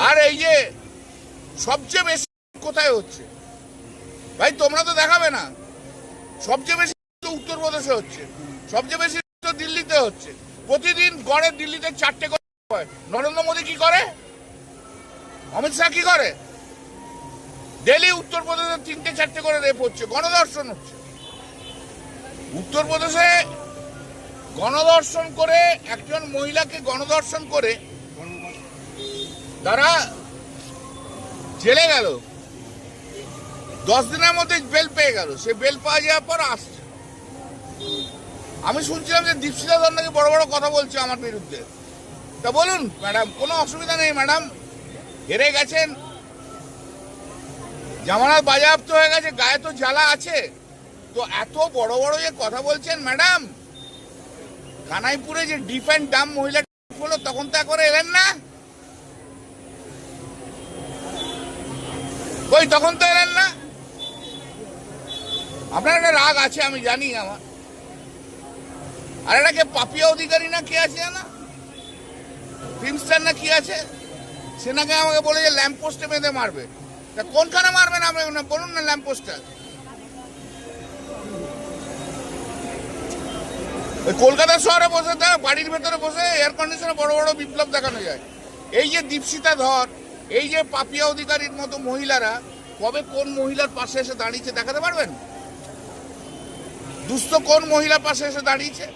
আর এই যে সবচেয়ে বেশি কোথায় হচ্ছে ভাই, তোমরা তো দেখাবে না। সবচেয়ে বেশি উত্তরপ্রদেশে হচ্ছে, সবচেয়ে বেশি দিল্লিতে হচ্ছে। প্রতিদিন গড়ে দিল্লিতে 4টে করে হয়। নরেন্দ্র মোদী কি করে, অমিত শাহ কি করে? ডেলি উত্তরপ্রদেশে 3টে-4টে করে রেপ হচ্ছে, গণধর্ষণ হচ্ছে। উত্তরপ্রদেশে গণধর্ষণ করে, একজন মহিলাকে গণধর্ষণ করে তারা জেলে গেল, 10 দিনের মধ্যে বেল পেয়ে গেল। সে বেল পাওয়া যাওয়ার পর আসছে। আমি শুনছিলাম যে দীপশিতা ধর নাকি বড় বড় কথা বলছে আমার বিরুদ্ধে। তা বলুন ম্যাডাম, কোনো অসুবিধা নেই ম্যাডাম, হেরে গেছেন, জামানত বাজেয়াপ্ত হয়ে গেছে, গায়ে তো জ্বালা আছে, তো এত বড় বড় যে কথা বলছেন ম্যাডাম। কানাইপুরে যে ডিপ অ্যান্ড ডাম মহিলা হলো তখন তো একবারে এলেন না, কই তখন তো এলেন না। আপনার একটা রাগ আছে আমি জানি আমার। আর এটাকে পাপিয়া অধিকারী না কে আছে না, ফিল্মস্টার না কি আছে, সে নাকি আমাকে বলে যে ল্যাম্প পোস্টে বেঁধে মারবে। তা কোনখানে মারবেন আপনি বলুন না, ল্যাম্প পোস্টটা কলকাতা শহরে বসে, বাড়ির ভেতরে বসে এয়ার কন্ডিশনে বড় বড় বিপ্লব দেখানো যায়। এই যে দীপশিতা ধর, এই যে পাপিয়া অধিকারীর মতো মহিলারা কবে কোন মহিলার পাশে এসে দাঁড়িয়েছে দেখাতে পারবেন? দুস্থ কোন মহিলার পাশে এসে দাঁড়িয়েছে?